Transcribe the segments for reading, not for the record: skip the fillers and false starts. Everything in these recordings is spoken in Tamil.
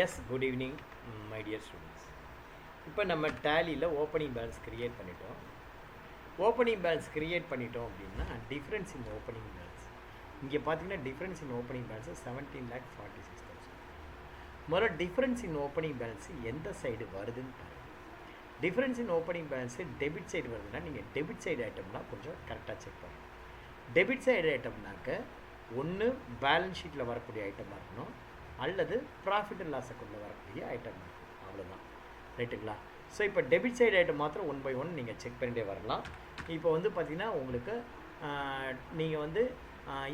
Yes good evening my dear students. இப்போ நம்ம டேலியில் ஓப்பனிங் பேலன்ஸ் க்ரியேட் பண்ணிட்டோம். ஓப்பனிங் பேலன்ஸ் க்ரியேட் பண்ணிட்டோம் அப்படின்னா டிஃப்ரென்ஸ் இன் ஓப்பனிங் பேலன்ஸ் இங்கே பார்த்தீங்கன்னா டிஃப்ரென்ஸ் இன் ஓப்பனிங் பேலன்ஸு 17,46,000. முதல்ல டிஃப்ரென்ஸ் இன் ஓப்பனிங் பேலன்ஸு எந்த சைடு வருதுன்னு பாருங்கள். Difference in opening balance debit side வருதுன்னா நீங்கள் டெபிட் சைடு ஐட்டம்னா கொஞ்சம் கரெக்டாக செக் பண்ணுங்கள். டெபிட் சைடு ஐட்டம்னாக்க ஒன்று பேலன்ஸ் ஷீட்டில் வரக்கூடிய ஐட்டமாக இருக்கணும், அல்லது ப்ராஃபிட் அண்ட் லாஸ் அக்கௌண்ட்டில் வரக்கூடிய ஐட்டம் இருக்கும். அவ்வளோதான், ரைட்டுங்களா? ஸோ இப்போ டெபிட் சைடு ஐட்டம் மாத்திரம் 1 by 1 நீங்கள் செக் பண்ணிகிட்டே வரலாம். இப்போ வந்து பார்த்திங்கன்னா உங்களுக்கு நீங்கள் வந்து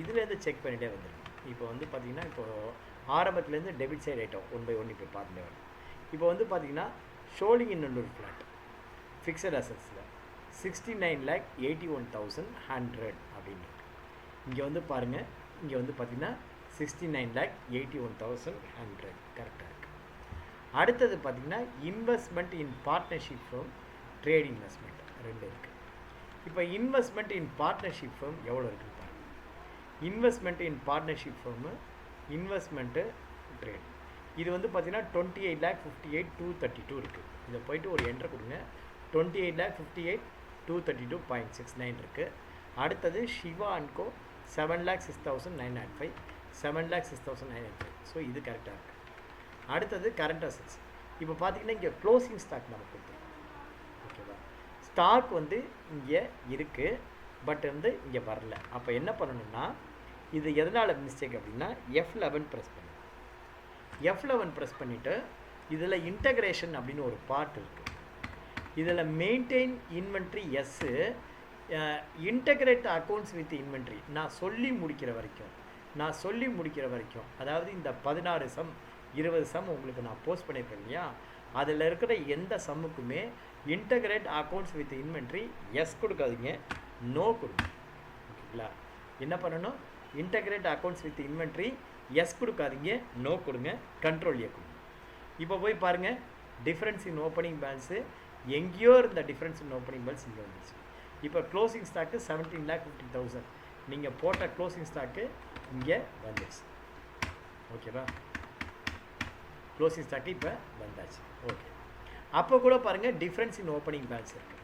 இதுலேருந்து செக் பண்ணிகிட்டே வந்துடுங்க. இப்போ வந்து பார்த்திங்கன்னா இப்போது ஆரம்பத்துலேருந்து டெபிட் சைடு ஐட்டம் 1 by 1 இப்போ பார்த்துட்டே வரணும். இப்போ வந்து பார்த்திங்கன்னா ஷோலிங் இன் ஒரு ஃப்ளாட் ஃபிக்ஸட் அசட்ஸில் 69,81,100 அப்படின்னு இருக்குது. இங்கே வந்து பாருங்கள், இங்கே வந்து பார்த்திங்கன்னா 69,81,100 கரெக்டாக இருக்குது. அடுத்தது பார்த்திங்கன்னா investment in partnership firm, trade investment 2 இருக்குது. இப்போ இன்வெஸ்ட்மெண்ட் இன் பார்ட்னர்ஷிப் ஃபர்ம் எவ்வளோ இருக்குன்னு பாருங்கள். Investment in partnership firm, investment, trade, இது வந்து பார்த்திங்கன்னா 28,58,232 இருக்குது. இதை போய்ட்டு ஒரு என்ட்ரு கொடுங்க. 28,58,232.69 இருக்குது. அடுத்தது சிவா அண்ட் கோ 7,06,905, 7,06,905. ஸோ இது கரெக்டாக இருக்குது. அடுத்தது கரண்ட் அசட்ஸ். இப்போ பார்த்தீங்கன்னா இங்கே க்ளோசிங் ஸ்டாக் நம்ம கொடுத்துருக்கோம். ஓகேவா? ஸ்டாக் வந்து இங்கே இருக்குது, பட் வந்து இங்கே வரல. அப்போ என்ன பண்ணணும்னா, இது எதனால் மிஸ்டேக் அப்படின்னா F11 ப்ரெஸ் பண்ணணும். F11 ப்ரெஸ் பண்ணிவிட்டு இதில் இன்டகிரேஷன் அப்படின்னு ஒரு பார்ட் இருக்குது. இதில் maintain inventory S, integrate accounts with inventory நான் சொல்லி முடிக்கிற வரைக்கும் அதாவது இந்த 16 சம் 20 சம் உங்களுக்கு நான் போஸ்ட் பண்ணியிருக்கேன் இல்லையா, அதில் இருக்கிற எந்த சம்முக்குமே integrate accounts with inventory yes கொடுக்காதீங்க, நோ கொடுங்க. ஓகேங்களா? என்ன பண்ணணும்? Integrate accounts with inventory yes கொடுக்காதீங்க, நோ கொடுங்க, கண்ட்ரோல் ஏ கொடுங்க. இப்போ போய் பாருங்கள், டிஃப்ரென்ஸ் இன் ஓப்பனிங் பேலன்ஸு எங்கேயோ இருந்த டிஃப்ரென்ஸ் இன் ஓப்பனிங் பேலன்ஸ் இங்கே வந்துச்சு. இப்போ க்ளோசிங் ஸ்டாக்கு 17,50,000 நீங்கள் போட்ட க்ளோசிங் ஸ்டாக்கு இங்கே வந்துடுச்சு. ஓகேவா? க்ளோசிங் ஸ்டாக்கு இப்போ வந்தாச்சு. ஓகே, அப்போ கூட பாருங்கள் டிஃப்ரென்ஸ் இன் ஓப்பனிங் பேலன்ஸ் இருக்குது.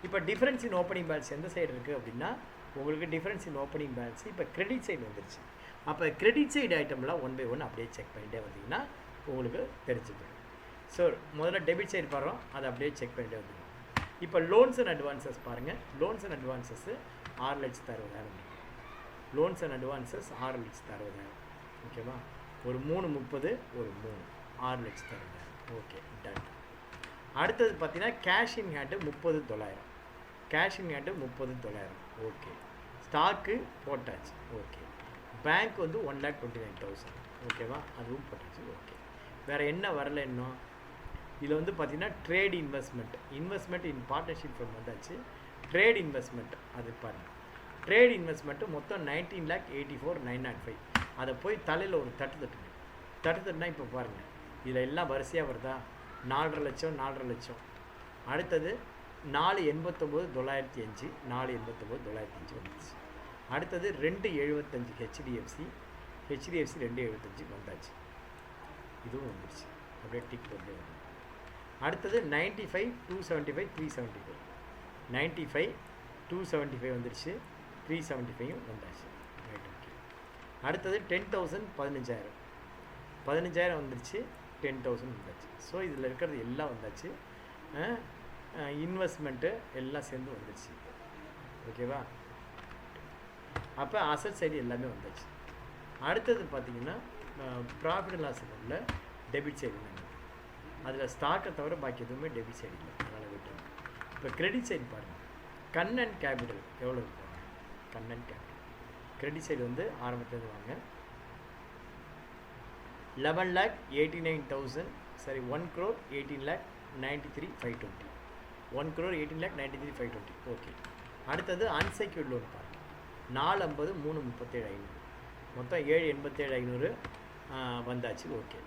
இப்போ டிஃப்ரென்ஸ் இன் ஓப்பனிங் பேலன்ஸ் எந்த சைடு இருக்குது அப்படின்னா உங்களுக்கு டிஃப்ரென்ஸ் இன் ஓப்பனிங் பேலன்ஸ் இப்போ கிரெடிட் சைடு வந்துருச்சு. அப்போ கிரெடிட் சைடு ஐட்டம்லாம் 1 by 1 அப்படியே செக் பண்ணிகிட்டே வந்தீங்கன்னா உங்களுக்கு தெரிஞ்சுக்கணும். ஸோ முதல்ல டெபிட் சைடு பாருறோம், அதை அப்படியே செக் பண்ணிகிட்டே வந்துடும். இப்போ லோன்ஸ் அண்ட் அட்வான்சஸ் பாருங்கள். Loans and advances 6,60,000. Loans and advances 6,60,000. ஓகேவா? ஒரு 330, ஒரு 3, 6,60,000. Okay, done. அடுத்தது பார்த்தீங்கன்னா cash in hand 30,900. Cash in hand 30,900. Okay, stock போட்டாச்சு. ஓகே, பேங்க் வந்து 1,29,000. ஓகேவா? அதுவும் போட்டாச்சு. ஓகே, வேறு என்ன வரல இன்னும்? இதில் வந்து பார்த்திங்கன்னா trade investment in partnership firm வந்தாச்சு. ட்ரேட் இன்வெஸ்ட்மெண்ட் அது பாருங்கள். ட்ரேட் இன்வெஸ்ட்மெண்ட்டு மொத்தம் 19,84,905. அதை போய் தலையில் ஒரு தட்டுனா இப்போ பாருங்கள், இதில் எல்லாம் வரிசையாக வருதா? 4,50,000 4,50,000. அடுத்தது 4,89,905, 4,89,905 வந்துச்சு. அடுத்தது 2,75 ஹெச்டிஎஃப்சி 2,75 வந்தாச்சு. இதுவும் வந்துடுச்சு. அப்படியே டிக் போட்டு. அடுத்தது 95,275 375, 95,275 வந்துடுச்சு, 375 வந்தாச்சு. Right, okay. அடுத்தது 10,000 15,000 வந்துடுச்சு, 10,000 வந்தாச்சு. ஸோ இதில் இருக்கிறது எல்லாம் வந்தாச்சு. இன்வெஸ்ட்மெண்ட்டு எல்லாம் சேர்ந்து வந்துடுச்சு. ஓகேவா? அப்போ அசட் சைடு எல்லாமே வந்தாச்சு. அடுத்தது பார்த்திங்கன்னா ப்ராஃபிட் அண்ட் லாஸ் அக்கௌண்ட்டில் டெபிட் சைடு வேணும். அதில் ஸ்டாக்கை தவிர பாக்கி எதுவுமே டெபிட் சைடு இல்லை, அதனால் விட்டுருங்க. இப்போ கிரெடிட் சைடு பாருங்கள். கன் அண்ட் கேபிட்டல் எவ்வளோ இருப்பாங்க? கன் அண்ட் கேபிட்டல் கிரெடிட் சைடு வந்து ஆரம்பத்துலேருந்து வாங்க. 11,89,000 சரி 1,18,93,520. 1,18,93,520. ஓகே. அடுத்தது அன்செக்யூர்ட் லோன் பாருங்கள். 450, 337,500, மொத்தம் 787,500 வந்தாச்சு. ஓகே.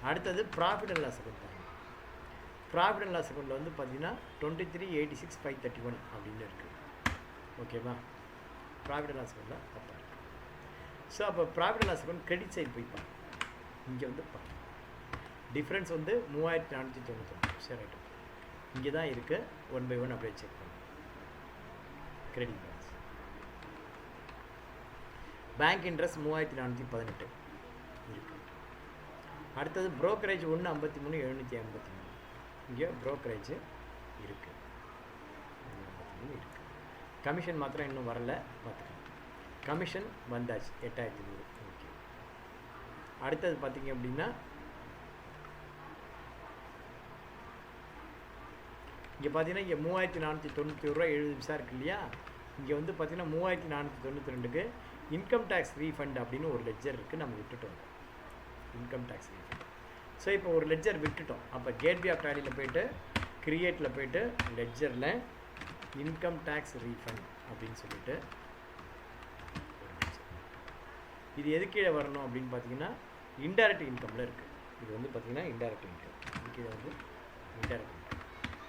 அடுத்தது ப்ராஃபிட் அண்ட் லாஸ் அக்கௌண்ட் பாருங்கள். ப்ராஃபிட் அண்ட் லாஸ் அக்கௌண்ட்டில் வந்து பார்த்திங்கன்னா 23,86,531 அப்படின்னு இருக்குது. ஓகேவா? ப்ராஃபிட் அண்ட் லாஸ் அக்கௌண்ட்டில் அப்போ இருக்குது. ஸோ அப்போ profit and loss account credit side போய் பாருங்கள். இங்கே வந்து பாருங்கள், டிஃப்ரென்ஸ் வந்து 3499. சரி ரைட்டு, இங்கே தான் இருக்குது. 1 by 1 அப்படியே செக் பண்ணுங்க. கிரெடிட் பேலன்ஸ் பேங்க் இன்ட்ரெஸ்ட் 3418 இருக்குது. அடுத்தது ப்ரோக்கரேஜ் 153,753. இங்கே ப்ரோக்கரேஜ் இருக்குது, இருக்குது. கமிஷன் மாத்திரம் இன்னும் வரல, பார்த்துக்கலாம். கமிஷன் வந்தாச்சு 8100. ஓகே. அடுத்தது பார்த்தீங்க அப்படின்னா இங்கே பார்த்தீங்கன்னா இங்கே 3491 ரூபா 70 பைசா இருக்கு இல்லையா. இங்கே வந்து பார்த்தீங்கன்னா 3492க்கு இன்கம் டேக்ஸ் ரீஃபண்ட் அப்படின்னு ஒரு லெட்ஜர் இருக்குது, நம்ம விட்டுட்டோம். Income tax refund. ஸோ இப்போ ஒரு லெட்ஜர் விட்டுட்டோம். அப்போ கேட்வே ஆஃப் டேலியில் போய்ட்டு கிரியேட்டில் போய்ட்டு லெட்ஜரில் இன்கம் டேக்ஸ் ரீஃபண்ட் அப்படின்னு சொல்லிட்டு இது எது கீழே வரணும் அப்படின்னு பார்த்தீங்கன்னா இன்டைரக்ட் இன்கமில் இருக்குது. இது வந்து பார்த்தீங்கன்னா இன்டைரக்ட் இன்கம். இது கீழே வந்து இன்டைரக்ட் இன்கம்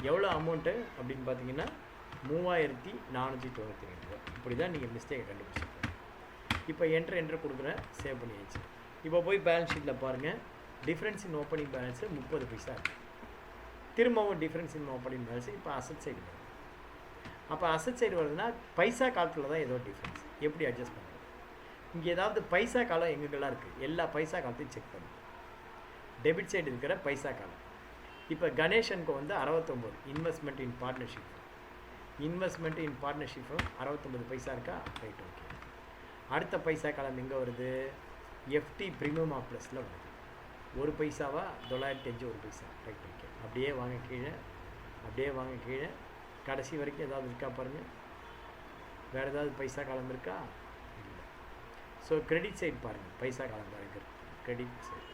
எவ்வளோ அமௌண்ட்டு அப்படின்னு பார்த்தீங்கன்னா 3492 ரூபா. இப்படி தான் நீங்கள் மிஸ்டேக்கை கண்டுபிடிச்சிருக்கீங்க. இப்போ என்ட்ரு கொடுக்குறேன், சேவ் பண்ணியாச்சு. இப்போ போய் பேலன்ஸ் ஷீட்டில் பாருங்கள், டிஃப்ரென்ஸ் இன் ஓப்பனிங் பேலன்ஸு 30 பைசா இருக்குது. திரும்பவும் டிஃப்ரென்ஸ் இன் ஓப்பனிங் பேலன்ஸு இப்போ அசட் சைடு வருது. அப்போ அசட் சைடு வருதுன்னா பைசா காலத்தில் தான் ஏதோ டிஃப்ரென்ஸ். எப்படி அட்ஜஸ்ட் பண்ணுறது? இங்கே ஏதாவது பைசா காலம் எங்கெல்லாம் இருக்குது, எல்லா பைசா காலத்தையும் செக் பண்ணுங்க. டெபிட் சைடு இருக்கிற பைசா காலம் இப்போ கணேஷனுக்கு வந்து 69 investment in partnership. Investment in partnership 69 பைசா இருக்கா, ரைட். ஓகே. அடுத்த பைசா காலம் எங்கே வருது? எஃப்டி ப்ரீமியம் ஆஃப் ப்ளஸில் வருது. 1 பைசாவா 905 1 பைசா, ரைட். ஓகே. அப்படியே வாங்க கீழே, அப்படியே வாங்க கீழே, கடைசி வரைக்கும் ஏதாவது இருக்கா பாருங்கள். வேறு ஏதாவது பைசா காலம் இருக்கா? இல்லை. ஸோ கிரெடிட் சைடு பாருங்கள், பைசா காலம் பாருங்க. கிரெடிட் சைடு,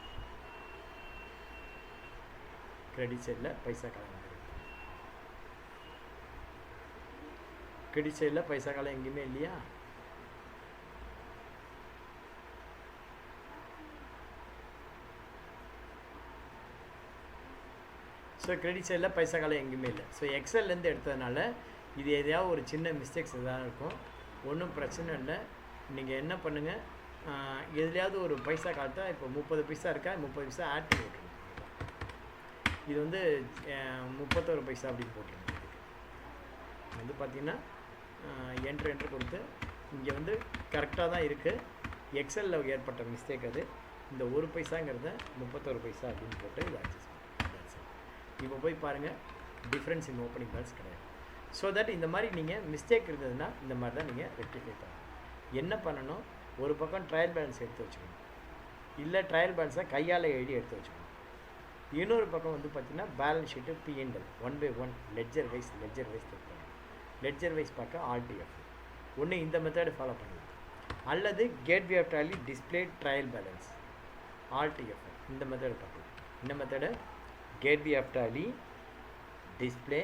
கிரெடிட் சைடில் பைசா காலம் இருக்குது. கிரெடிட் சைடில் பைசா காலம் எங்கேயுமே இல்லையா? ஸோ கிரெடிட் சைடில் பைசா காலம் எங்கேயுமே இல்லை. ஸோ எக்ஸல்லேருந்து எடுத்ததுனால இது எதையாவது ஒரு சின்ன மிஸ்டேக்ஸ் எதாவது இருக்கும். ஒன்றும் பிரச்சனை இல்லை. நீங்கள் என்ன பண்ணுங்கள், எதுலையாவது ஒரு பைசா காலத்தை இப்போ 30 பைசா இருக்கா, 30 பைசா ஆட் பண்ணி விட்ருங்க. இது வந்து 31 பைசா அப்படின்னு போட்டுருங்க. இதுக்கு வந்து பார்த்தீங்கன்னா என்ட்ரு கொடுத்து இங்கே வந்து கரெக்டாக தான் இருக்குது. எக்ஸலில் ஏற்பட்ட மிஸ்டேக் அது. இந்த 1 பைசாங்கிறத 31 பைசா அப்படின்னு போட்டு இதை அட்ஜஸ்ட் பண்ணுங்கள். இப்போ போய் பாருங்கள், டிஃப்ரென்ஸ் இன் ஓப்பனிங் பேலன்ஸ் கிடையாது. ஸோ தட் இந்த மாதிரி நீங்கள் மிஸ்டேக் இருந்ததுன்னா இந்த மாதிரி தான் நீங்கள் ரெக்டிஃபை பண்ணணும். என்ன பண்ணணும், ஒரு பக்கம் ட்ரையல் பேலன்ஸ் எடுத்து வச்சுக்கணும், இல்லை ட்ரையல் பேலன்ஸை கையால் எழுதி எடுத்து வச்சுக்கணும். இன்னொரு பக்கம் வந்து பார்த்தீங்கன்னா balance sheet P&L 1 by 1 ledger wise பார்க்கணும். லெட்ஜர் வைஸ் பார்க்க ஆர்டிஎஃப். ஒன்று இந்த மெத்தடு ஃபாலோ பண்ணலாம், அல்லது gateway of Tally display trial balance RTF. இந்த மெத்தடு பார்க்கலாம். இந்த method gateway of Tally display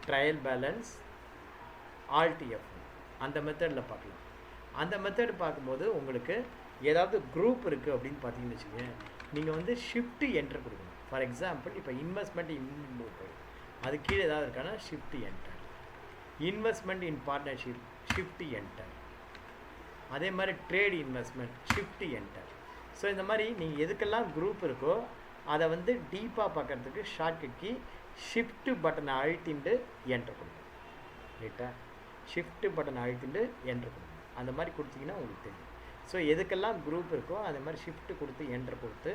trial balance RTF, அந்த மெத்தடில் பார்க்கலாம். அந்த மெத்தடு பார்க்கும்போது உங்களுக்கு ஏதாவது குரூப் இருக்குது அப்படின்னு பார்த்தீங்கன்னு வச்சுக்கோங்க, நீங்கள் வந்து ஷிஃப்ட் என்டர் கொடுக்கணும். ஃபார் எக்ஸாம்பிள் இப்போ இன்வெஸ்ட்மெண்ட் இன் அது கீழே ஏதாவது இருக்கான்னா shift enter, investment in partnership shift enter, அதே மாதிரி trade investment shift enter. So இந்த மாதிரி நீங்கள் எதுக்கெல்லாம் குரூப் இருக்கோ அதை வந்து டீப்பாக பார்க்குறதுக்கு ஷார்ட்கட் கீ ஷிஃப்ட் பட்டனை அழுத்திட்டு என்டர் கொடுக்கணும். ரைட்டா? ஷிஃப்ட் பட்டனை அழுத்திட்டு என்டர் கொடுக்கணும். அந்த மாதிரி கொடுத்தீங்கன்னா உங்களுக்கு தெரியும். ஸோ எதுக்கெல்லாம் குரூப் இருக்கோ அதே மாதிரி ஷிஃப்ட் கொடுத்து என்டர் கொடுத்து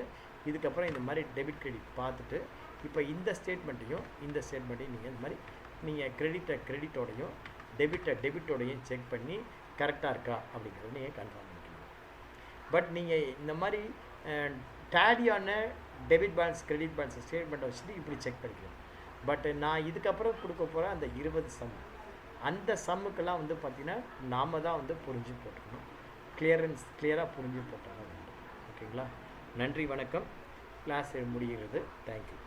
இதுக்கப்புறம் இந்த மாதிரி டெபிட் கிரெடிட் பார்த்துட்டு இப்போ இந்த ஸ்டேட்மெண்ட்டையும் இந்த ஸ்டேட்மெண்ட்டையும் நீங்கள் இந்த மாதிரி நீங்கள் கிரெடிட்டோடையும் டெபிட்டோடையும் செக் பண்ணி கரெக்டாக இருக்கா அப்படிங்கிறத நீங்கள் கன்ஃபார்ம் பண்ணிக்கணும். பட் நீங்கள் இந்த மாதிரி டேலியான டெபிட் பேலன்ஸ் கிரெடிட் பேலன்ஸ் ஸ்டேட்மெண்ட்டை வச்சுட்டு இப்படி செக் பண்ணிக்கலாம். பட் நான் இதுக்கப்புறம் கொடுக்க போகிற அந்த 20 சம், அந்த சம்முக்கெல்லாம் வந்து பார்த்திங்கன்னா நாம் தான் வந்து புரிஞ்சு போட்டுக்கணும். கிளியராக புரிஞ்சு போட்டாங்க. ஓகேங்களா? நன்றி, வணக்கம். கிளாஸ் முடிகிறது. தேங்க்யூ.